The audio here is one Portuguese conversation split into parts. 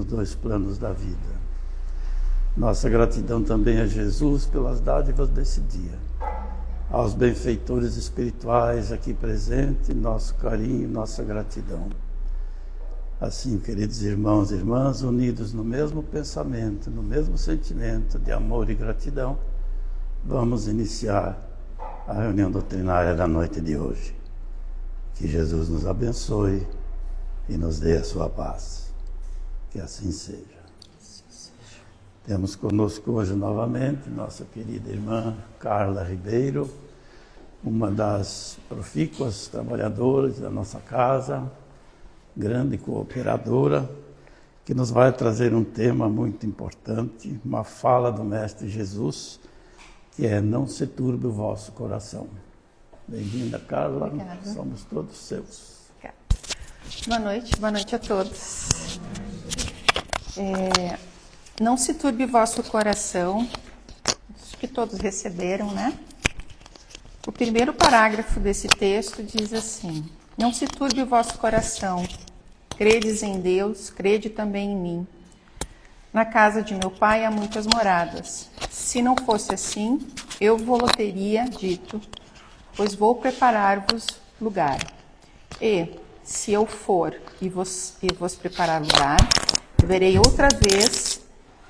nos dois planos da vida. Nossa gratidão também a Jesus pelas dádivas desse dia. Aos benfeitores espirituais aqui presentes, nosso carinho, nossa gratidão. Assim, queridos irmãos e irmãs, unidos no mesmo pensamento, no mesmo sentimento de amor e gratidão, vamos iniciar a reunião doutrinária da noite de hoje. Que Jesus nos abençoe e nos dê a sua paz. Que assim seja. Temos conosco hoje novamente nossa querida irmã Carla Ribeiro, uma das profícuas trabalhadoras da nossa casa, grande cooperadora, que nos vai trazer um tema muito importante, uma fala do Mestre Jesus, que é: não se turbe o vosso coração. Bem-vinda, Carla. Obrigada. Somos todos seus. Boa noite a todos. Não se turbe o vosso coração, acho que todos receberam, né? O primeiro parágrafo desse texto diz assim: não se turbe o vosso coração, credes em Deus, crede também em mim. Na casa de meu pai há muitas moradas. Se não fosse assim, eu vou-lo teria dito, pois vou preparar-vos lugar. E, se eu for e vos preparar lugar, verei outra vez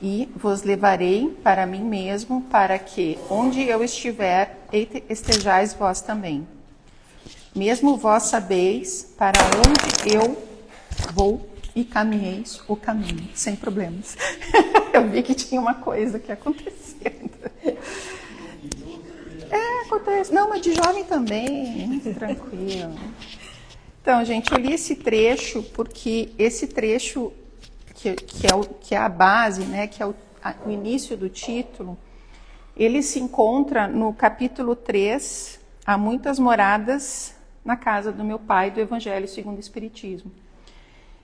e vos levarei para mim mesmo, para que, onde eu estiver, estejais vós também. Mesmo vós sabeis para onde eu vou e caminheis o caminho, sem problemas. Eu vi que tinha uma coisa que acontecendo. Acontece. Não, mas de jovem também, muito tranquilo. Então, gente, eu li esse trecho porque esse trecho que é a base, né, que é o início do título, ele se encontra no capítulo 3, há muitas moradas na casa do meu pai, do Evangelho segundo o Espiritismo.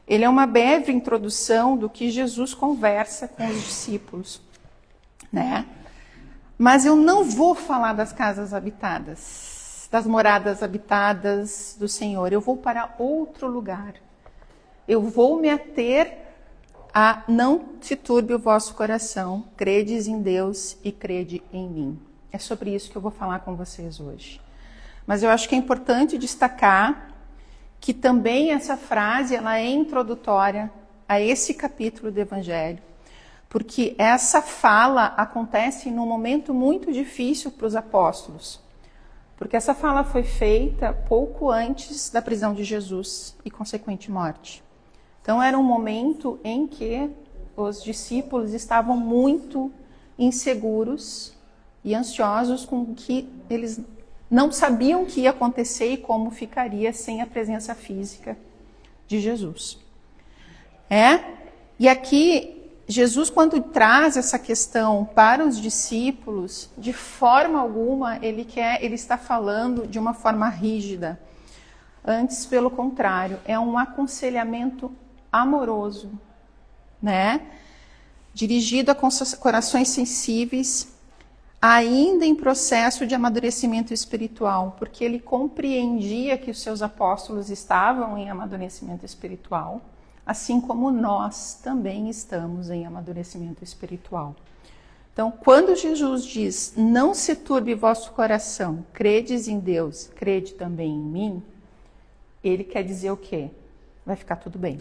Ele é uma breve introdução do que Jesus conversa com os discípulos, né? Mas eu não vou falar das casas habitadas, das moradas habitadas do Senhor. Eu vou para outro lugar. Eu vou me ater a não se turbe o vosso coração, credes em Deus e crede em mim. É sobre isso que eu vou falar com vocês hoje. Mas eu acho que é importante destacar que também essa frase ela é introdutória a esse capítulo do Evangelho, porque essa fala acontece num momento muito difícil para os apóstolos, porque essa fala foi feita pouco antes da prisão de Jesus e consequente morte. Então era um momento em que os discípulos estavam muito inseguros e ansiosos com o que eles não sabiam o que ia acontecer e como ficaria sem a presença física de Jesus. E aqui, Jesus, quando traz essa questão para os discípulos, de forma alguma ele está falando de uma forma rígida. Antes, pelo contrário, é um aconselhamento amoroso, né? Dirigido a corações sensíveis, ainda em processo de amadurecimento espiritual, porque ele compreendia que os seus apóstolos estavam em amadurecimento espiritual, assim como nós também estamos em amadurecimento espiritual. Então, quando Jesus diz, não se turbe vosso coração, credes em Deus, crede também em mim, ele quer dizer o quê? Vai ficar tudo bem.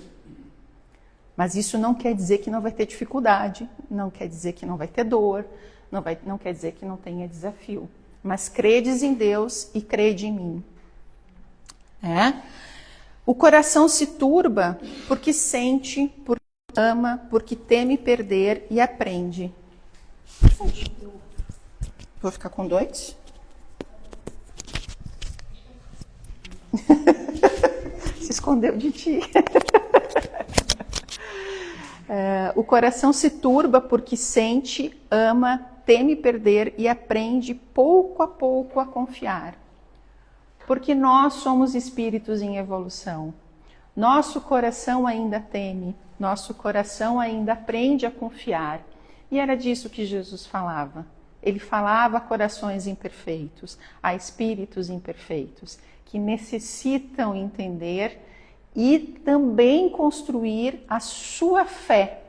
Mas isso não quer dizer que não vai ter dificuldade, não quer dizer que não vai ter dor, não quer dizer que não tenha desafio. Mas credes em Deus e crede em mim. O coração se turba porque sente, porque ama, porque teme perder e aprende. Vou ficar com 2? Se escondeu de ti. O coração se turba porque sente, ama, teme perder e aprende pouco a pouco a confiar. Porque nós somos espíritos em evolução. Nosso coração ainda teme, nosso coração ainda aprende a confiar. E era disso que Jesus falava. Ele falava a corações imperfeitos, a espíritos imperfeitos, que necessitam entender e também construir a sua fé,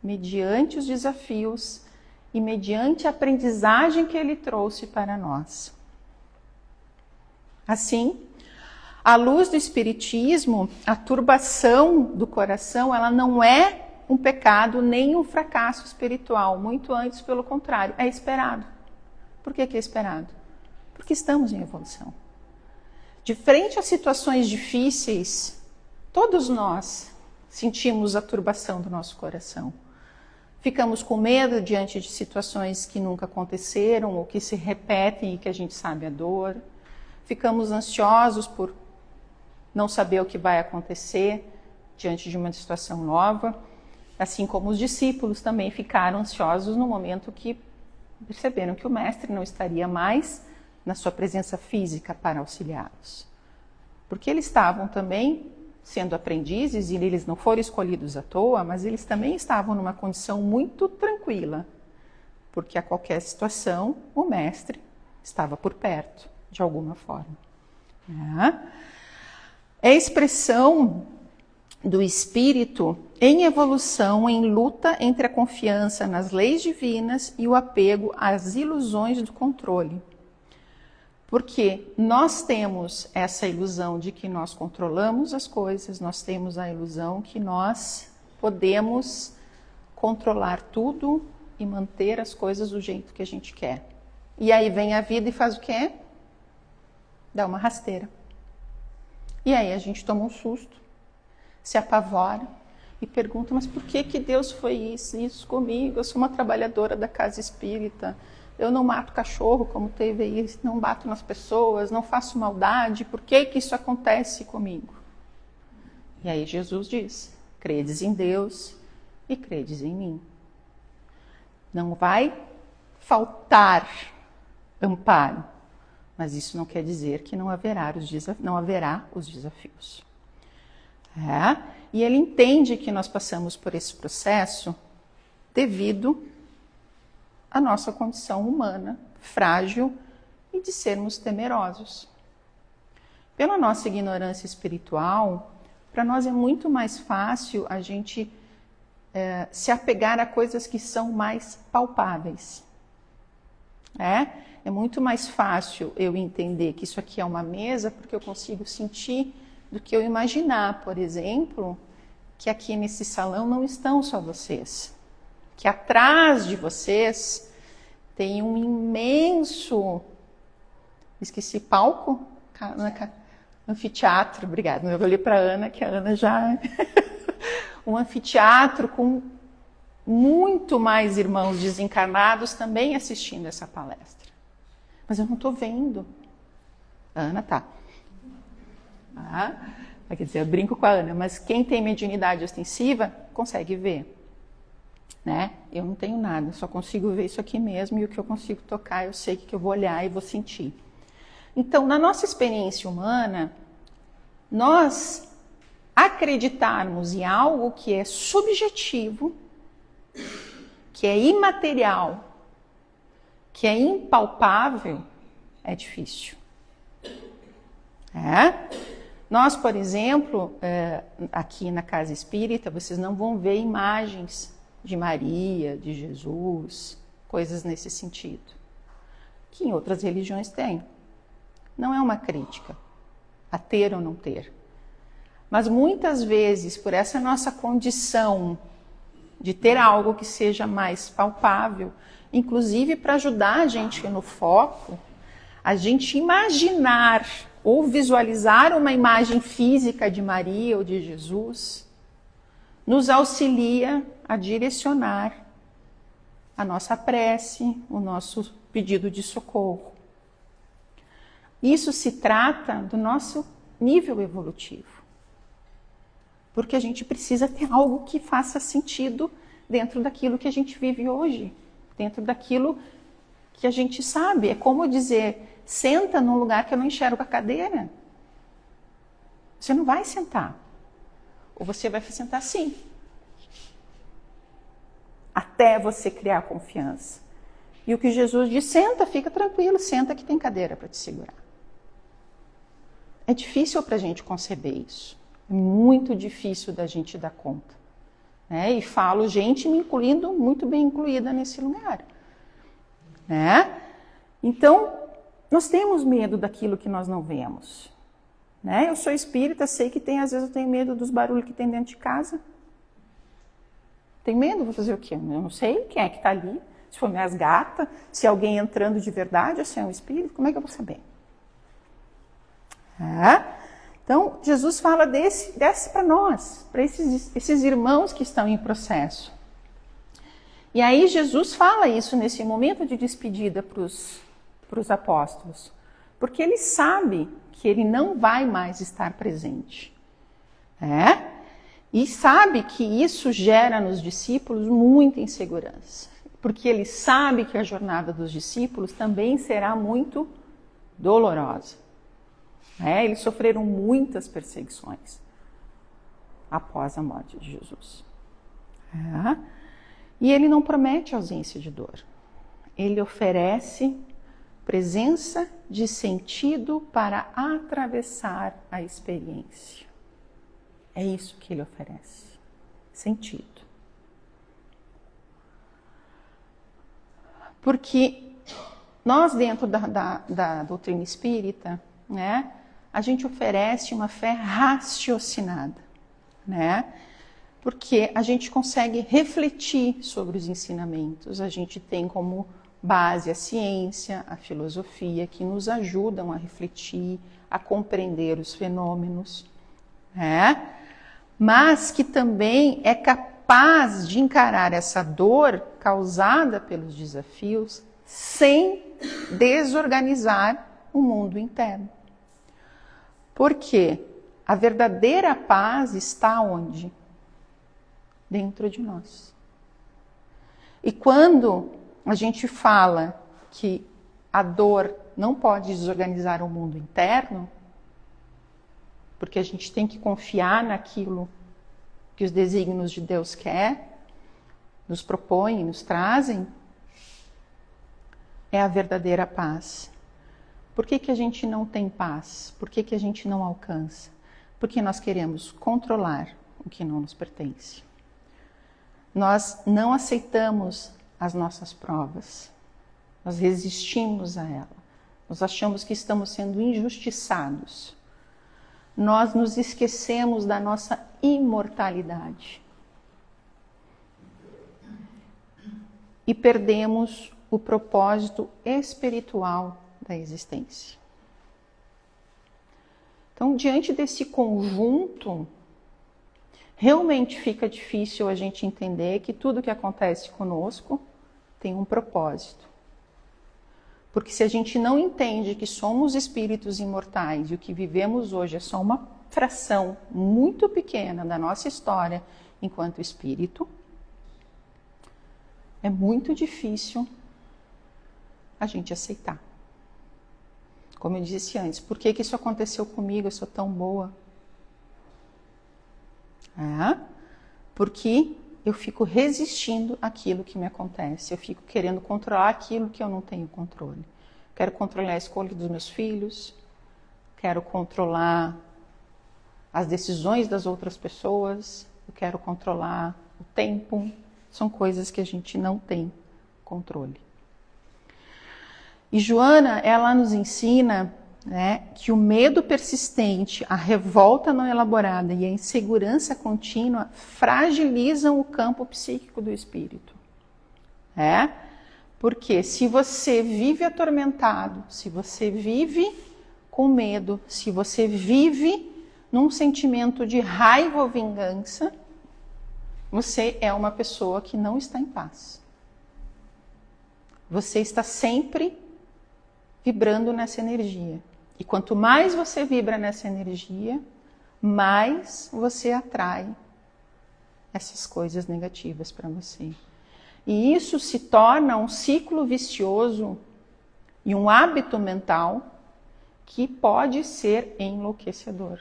mediante os desafios e mediante a aprendizagem que ele trouxe para nós. Assim, à luz do Espiritismo, a turbação do coração, ela não é um pecado nem um fracasso espiritual, muito antes, pelo contrário, é esperado. Por que é esperado? Porque estamos em evolução. De frente a situações difíceis, todos nós sentimos a turbação do nosso coração. Ficamos com medo diante de situações que nunca aconteceram ou que se repetem e que a gente sabe a dor. Ficamos ansiosos por não saber o que vai acontecer diante de uma situação nova. Assim como os discípulos também ficaram ansiosos no momento que perceberam que o mestre não estaria mais na sua presença física para auxiliá-los. Porque eles estavam também sendo aprendizes e eles não foram escolhidos à toa, mas eles também estavam numa condição muito tranquila, porque a qualquer situação o mestre estava por perto, de alguma forma. É a expressão do espírito em evolução, em luta entre a confiança nas leis divinas e o apego às ilusões do controle. Porque nós temos essa ilusão de que nós controlamos as coisas, nós temos a ilusão que nós podemos controlar tudo e manter as coisas do jeito que a gente quer. E aí vem a vida e faz o quê? Dá uma rasteira. E aí a gente toma um susto, se apavora e pergunta, mas por que Deus foi isso comigo? Eu sou uma trabalhadora da casa espírita, eu não mato cachorro como teve aí, não bato nas pessoas, não faço maldade, por que isso acontece comigo? E aí Jesus diz, credes em Deus e credes em mim. Não vai faltar amparo, mas isso não quer dizer que não haverá os desafios. E ele entende que nós passamos por esse processo devido à nossa condição humana, frágil e de sermos temerosos. Pela nossa ignorância espiritual, para nós é muito mais fácil a gente se apegar a coisas que são mais palpáveis. É muito mais fácil eu entender que isso aqui é uma mesa porque eu consigo sentir do que eu imaginar, por exemplo, que aqui nesse salão não estão só vocês. Que atrás de vocês tem um imenso... Esqueci, palco? Anfiteatro, obrigada. Eu olhei para a Ana, que a Ana já... um anfiteatro com muito mais irmãos desencarnados também assistindo essa palestra. Mas eu não estou vendo. A Ana tá. Quer dizer, eu brinco com a Ana, mas quem tem mediunidade ostensiva consegue ver. Né? Eu não tenho nada, só consigo ver isso aqui mesmo e o que eu consigo tocar, eu sei que eu vou olhar e vou sentir. Então, na nossa experiência humana, nós acreditarmos em algo que é subjetivo, que é imaterial, que é impalpável, é difícil. Nós, por exemplo, aqui na Casa Espírita, vocês não vão ver imagens de Maria, de Jesus, coisas nesse sentido, que em outras religiões tem. Não é uma crítica a ter ou não ter. Mas muitas vezes, por essa nossa condição de ter algo que seja mais palpável, inclusive para ajudar a gente no foco, a gente imaginar ou visualizar uma imagem física de Maria ou de Jesus, nos auxilia a direcionar a nossa prece, o nosso pedido de socorro. Isso se trata do nosso nível evolutivo. Porque a gente precisa ter algo que faça sentido dentro daquilo que a gente vive hoje, dentro daquilo que a gente sabe. É como dizer, senta num lugar que eu não enxergo a cadeira. Você não vai sentar. Ou você vai sentar assim. Até você criar confiança. E o que Jesus diz, senta, fica tranquilo, senta que tem cadeira para te segurar. É difícil para a gente conceber isso. É muito difícil da gente dar conta. Né? E falo gente me incluindo, muito bem incluída nesse lugar. Né? Então, nós temos medo daquilo que nós não vemos. Né? Eu sou espírita, sei que às vezes eu tenho medo dos barulhos que tem dentro de casa. Tem medo? Vou fazer o quê? Eu não sei quem é que está ali. Se for minhas gatas, se alguém entrando de verdade, ou se é um espírito, como é que eu vou saber? Então, Jesus fala desse para nós, para esses irmãos que estão em processo. E aí Jesus fala isso nesse momento de despedida para os apóstolos, porque ele sabe que ele não vai mais estar presente. E sabe que isso gera nos discípulos muita insegurança, porque ele sabe que a jornada dos discípulos também será muito dolorosa. Eles sofreram muitas perseguições após a morte de Jesus. E ele não promete ausência de dor. Ele oferece presença de sentido para atravessar a experiência. É isso que ele oferece. Sentido. Porque nós, dentro da doutrina espírita, né, a gente oferece uma fé raciocinada, né? Porque a gente consegue refletir sobre os ensinamentos, a gente tem como base a ciência, a filosofia, que nos ajudam a refletir, a compreender os fenômenos, né? Mas que também é capaz de encarar essa dor causada pelos desafios sem desorganizar o mundo interno. Porque a verdadeira paz está onde? Dentro de nós. E quando a gente fala que a dor não pode desorganizar o mundo interno, porque a gente tem que confiar naquilo que os desígnios de Deus quer, nos propõem, nos trazem, é a verdadeira paz. Por que a gente não tem paz? Por que a gente não alcança? Porque nós queremos controlar o que não nos pertence. Nós não aceitamos as nossas provas. Nós resistimos a ela. Nós achamos que estamos sendo injustiçados. Nós nos esquecemos da nossa imortalidade. E perdemos o propósito espiritual da existência. Então, diante desse conjunto, realmente fica difícil a gente entender que tudo que acontece conosco tem um propósito. Porque se a gente não entende que somos espíritos imortais e o que vivemos hoje é só uma fração muito pequena da nossa história enquanto espírito, é muito difícil a gente aceitar. Como eu disse antes, por que isso aconteceu comigo? Eu sou tão boa. Porque eu fico resistindo àquilo que me acontece. Eu fico querendo controlar aquilo que eu não tenho controle. Quero controlar a escolha dos meus filhos. Quero controlar as decisões das outras pessoas. Eu quero controlar o tempo. São coisas que a gente não tem controle. E Joana, ela nos ensina, né, que o medo persistente, a revolta não elaborada e a insegurança contínua fragilizam o campo psíquico do espírito. Porque se você vive atormentado, se você vive com medo, se você vive num sentimento de raiva ou vingança, você é uma pessoa que não está em paz. Você está sempre vibrando nessa energia. E quanto mais você vibra nessa energia, mais você atrai essas coisas negativas para você. E isso se torna um ciclo vicioso e um hábito mental que pode ser enlouquecedor.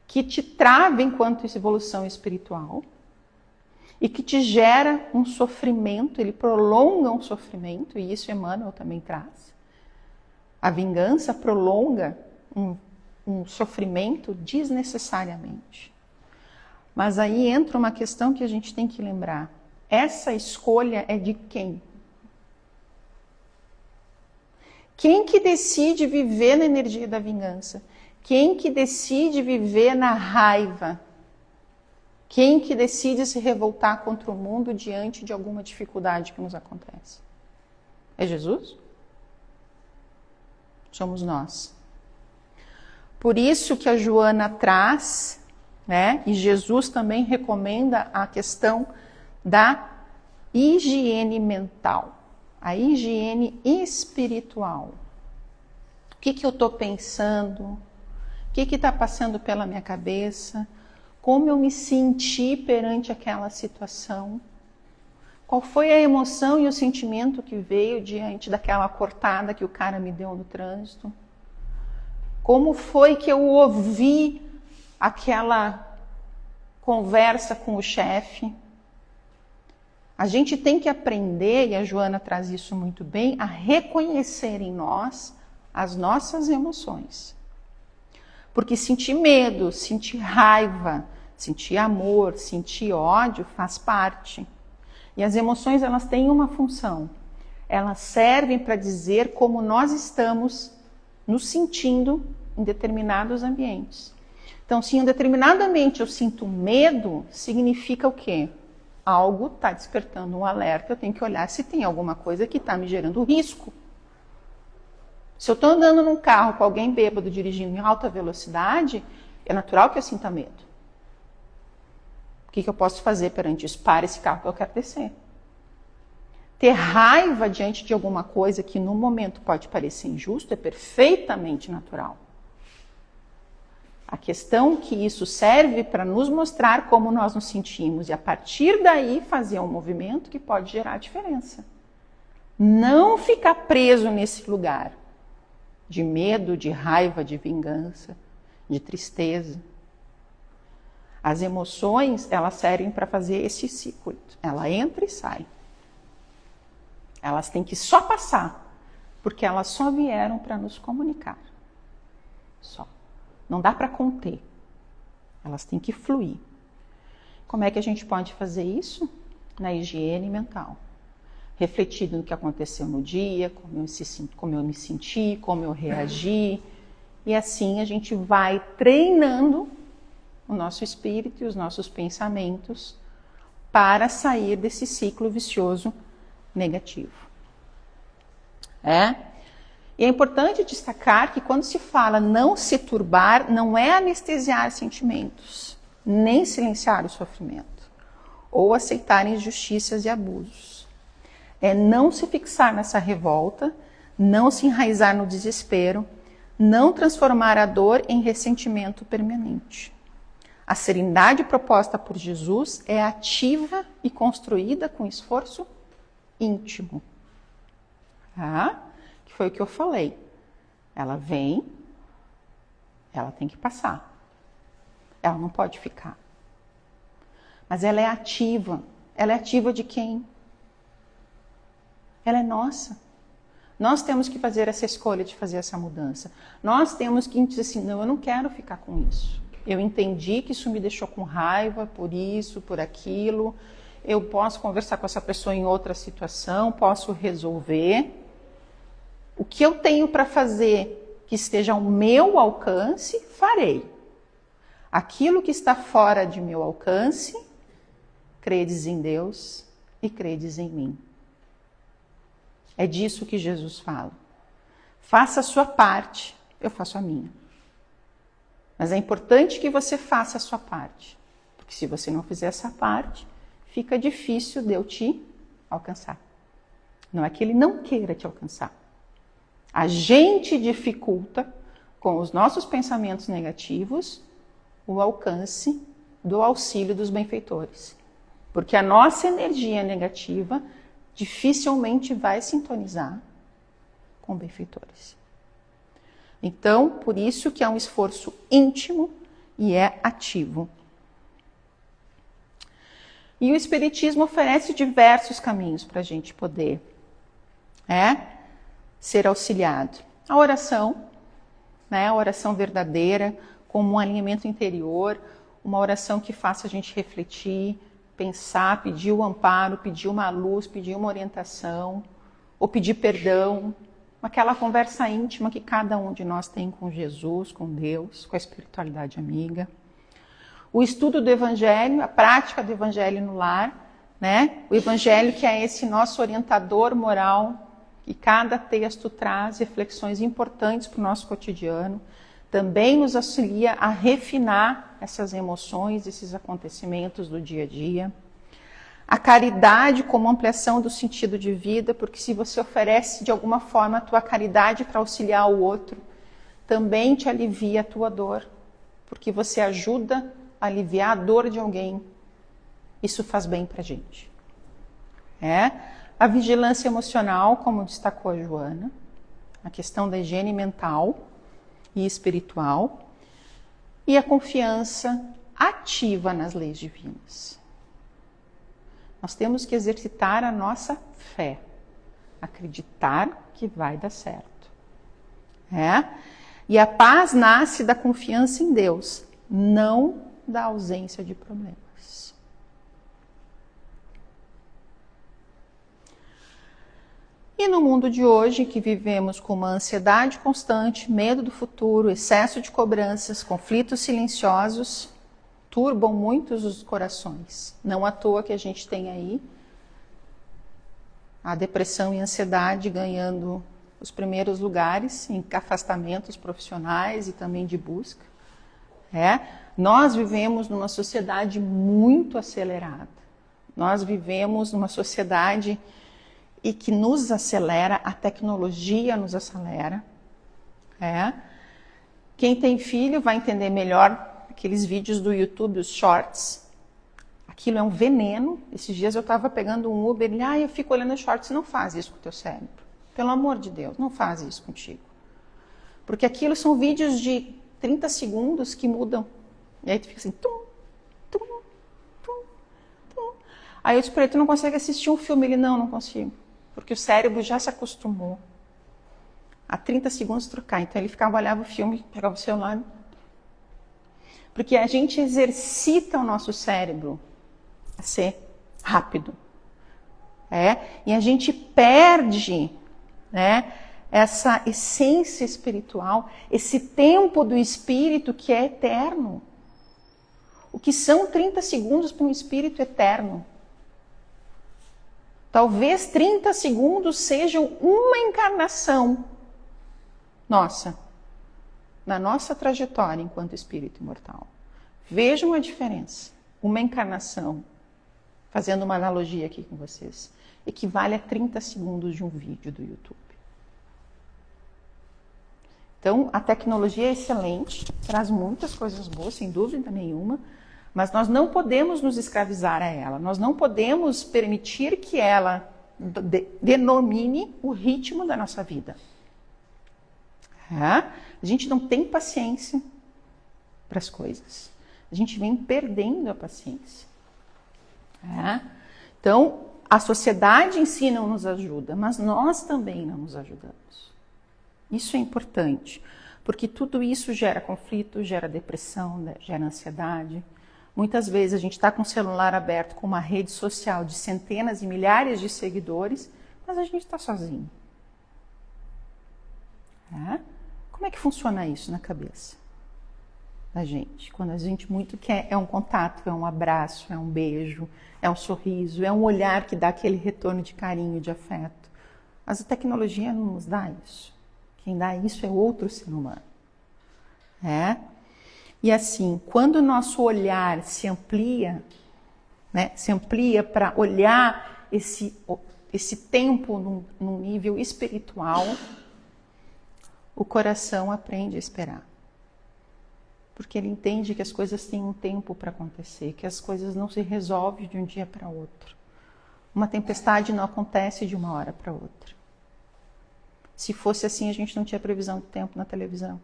Que te trava enquanto evolução espiritual e que te gera um sofrimento, ele prolonga um sofrimento, e isso Emmanuel também traz. A vingança prolonga um um sofrimento desnecessariamente. Mas aí entra uma questão que a gente tem que lembrar. Essa escolha é de quem? Quem que decide viver na energia da vingança? Quem que decide viver na raiva? Quem que decide se revoltar contra o mundo diante de alguma dificuldade que nos acontece? É Jesus? Somos nós. Por isso que a Joana traz, né, e Jesus também recomenda a questão da higiene mental, a higiene espiritual. O que eu estou pensando? O que está passando pela minha cabeça? Como eu me senti perante aquela situação? Qual foi a emoção e o sentimento que veio diante daquela cortada que o cara me deu no trânsito? Como foi que eu ouvi aquela conversa com o chefe? A gente tem que aprender, e a Joana traz isso muito bem, a reconhecer em nós as nossas emoções. Porque sentir medo, sentir raiva, sentir amor, sentir ódio faz parte. E as emoções, elas têm uma função. Elas servem para dizer como nós estamos nos sentindo em determinados ambientes. Então, se em determinado ambiente eu sinto medo, significa o quê? Algo está despertando um alerta, eu tenho que olhar se tem alguma coisa que está me gerando risco. Se eu estou andando num carro com alguém bêbado dirigindo em alta velocidade, é natural que eu sinta medo. O que eu posso fazer perante isso? Para esse carro que eu quero descer. Ter raiva diante de alguma coisa que no momento pode parecer injusto é perfeitamente natural. A questão é que isso serve para nos mostrar como nós nos sentimos e a partir daí fazer um movimento que pode gerar diferença. Não ficar preso nesse lugar de medo, de raiva, de vingança, de tristeza. As emoções, elas servem para fazer esse ciclo. Ela entra e sai. Elas têm que só passar, porque elas só vieram para nos comunicar. Só. Não dá para conter. Elas têm que fluir. Como é que a gente pode fazer isso? Na higiene mental. Refletindo no que aconteceu no dia, como eu me senti, como eu reagi. E assim a gente vai treinando o nosso espírito e os nossos pensamentos para sair desse ciclo vicioso negativo. E é importante destacar que quando se fala não se turbar, não é anestesiar sentimentos, nem silenciar o sofrimento, ou aceitar injustiças e abusos. É não se fixar nessa revolta, não se enraizar no desespero, não transformar a dor em ressentimento permanente. A serenidade proposta por Jesus é ativa e construída com esforço íntimo. Que foi o que eu falei. Ela vem, ela tem que passar. Ela não pode ficar. Mas ela é ativa. Ela é ativa de quem? Ela é nossa. Nós temos que fazer essa escolha de fazer essa mudança. Nós temos que dizer assim, não, eu não quero ficar com isso. Eu entendi que isso me deixou com raiva por isso, por aquilo. Eu posso conversar com essa pessoa em outra situação, posso resolver. O que eu tenho para fazer que esteja ao meu alcance, farei. Aquilo que está fora de meu alcance, credes em Deus e credes em mim. É disso que Jesus fala. Faça a sua parte, eu faço a minha. Mas é importante que você faça a sua parte. Porque se você não fizer essa parte, fica difícil de eu te alcançar. Não é que ele não queira te alcançar. A gente dificulta, com os nossos pensamentos negativos, o alcance do auxílio dos benfeitores. Porque a nossa energia negativa dificilmente vai sintonizar com benfeitores. Então, por isso que é um esforço íntimo e é ativo. E o Espiritismo oferece diversos caminhos para a gente poder ser auxiliado. A oração, né? A oração verdadeira, como um alinhamento interior, uma oração que faça a gente refletir, pensar, pedir o amparo, pedir uma luz, pedir uma orientação, ou pedir perdão, aquela conversa íntima que cada um de nós tem com Jesus, com Deus, com a espiritualidade amiga. O estudo do Evangelho, a prática do Evangelho no lar, né? O Evangelho que é esse nosso orientador moral, que cada texto traz reflexões importantes para o nosso cotidiano, também nos auxilia a refinar essas emoções, esses acontecimentos do dia a dia. A caridade como ampliação do sentido de vida, porque se você oferece de alguma forma a tua caridade para auxiliar o outro, também te alivia a tua dor, porque você ajuda a aliviar a dor de alguém. Isso faz bem para a gente. A vigilância emocional, como destacou a Joana, a questão da higiene mental e espiritual, e a confiança ativa nas leis divinas. Nós temos que exercitar a nossa fé, acreditar que vai dar certo. E a paz nasce da confiança em Deus, não da ausência de problemas. E no mundo de hoje, que vivemos com uma ansiedade constante, medo do futuro, excesso de cobranças, conflitos silenciosos, turbam muitos os corações. Não à toa que a gente tem aí a depressão e a ansiedade ganhando os primeiros lugares em afastamentos profissionais e também de busca. Nós vivemos numa sociedade muito acelerada. Nós vivemos numa sociedade e que nos acelera, a tecnologia nos acelera. Quem tem filho vai entender melhor aqueles vídeos do YouTube, os shorts. Aquilo é um veneno. Esses dias eu estava pegando um Uber e eu fico olhando os shorts. Não faz isso com o teu cérebro. Pelo amor de Deus, não faz isso contigo. Porque aquilo são vídeos de 30 segundos que mudam. E aí tu fica assim, tum, tum, tum, tum. Aí eu disse para ele, tu não consegue assistir um filme? Ele, não consigo. Porque o cérebro já se acostumou a 30 segundos trocar. Então ele ficava, olhava o filme, pegava o celular. Porque a gente exercita o nosso cérebro a ser rápido. E a gente perde, essa essência espiritual, esse tempo do espírito que é eterno. O que são 30 segundos para um espírito eterno? Talvez 30 segundos sejam uma encarnação nossa, na nossa trajetória enquanto espírito imortal. Vejam a diferença. Uma encarnação, fazendo uma analogia aqui com vocês, equivale a 30 segundos de um vídeo do YouTube. Então, a tecnologia é excelente, traz muitas coisas boas, sem dúvida nenhuma, mas nós não podemos nos escravizar a ela, nós não podemos permitir que ela denomine o ritmo da nossa vida. A gente não tem paciência para as coisas, a gente vem perdendo a paciência. Então, a sociedade em si não nos ajuda, mas nós também não nos ajudamos. Isso é importante, porque tudo isso gera conflito, gera depressão, gera ansiedade. Muitas vezes a gente está com o celular aberto com uma rede social de centenas e milhares de seguidores, mas a gente está sozinho. Como é que funciona isso na cabeça da gente? Quando a gente muito quer, é um contato, é um abraço, é um beijo, é um sorriso, é um olhar que dá aquele retorno de carinho, de afeto. Mas a tecnologia não nos dá isso. Quem dá isso é outro ser humano. E assim, quando o nosso olhar se amplia, se amplia para olhar esse tempo num nível espiritual, o coração aprende a esperar. Porque ele entende que as coisas têm um tempo para acontecer, que as coisas não se resolvem de um dia para outro. Uma tempestade não acontece de uma hora para outra. Se fosse assim, a gente não tinha previsão do tempo na televisão.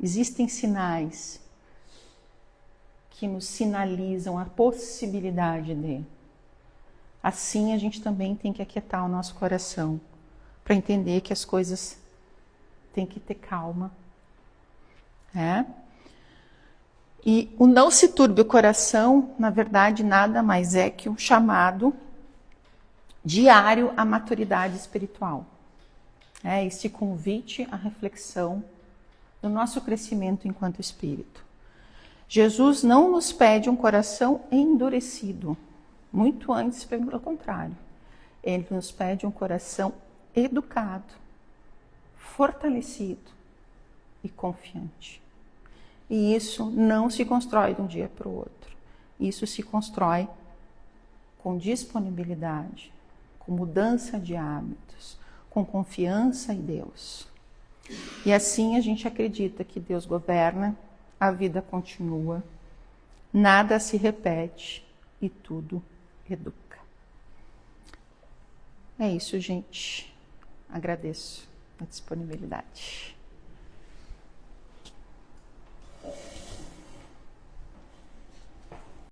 Existem sinais que nos sinalizam a possibilidade de. Assim, a gente também tem que aquietar o nosso coração para entender que as coisas tem que ter calma. E o não se turbe o coração, na verdade, nada mais é que um chamado diário à maturidade espiritual. Este convite à reflexão do nosso crescimento enquanto espírito. Jesus não nos pede um coração endurecido, muito antes, pelo contrário. Ele nos pede um coração educado, fortalecido e confiante. E isso não se constrói de um dia para o outro. Isso se constrói com disponibilidade, com mudança de hábitos, com confiança em Deus. E assim a gente acredita que Deus governa, a vida continua, nada se repete e tudo educa. É isso, gente. Agradeço a disponibilidade.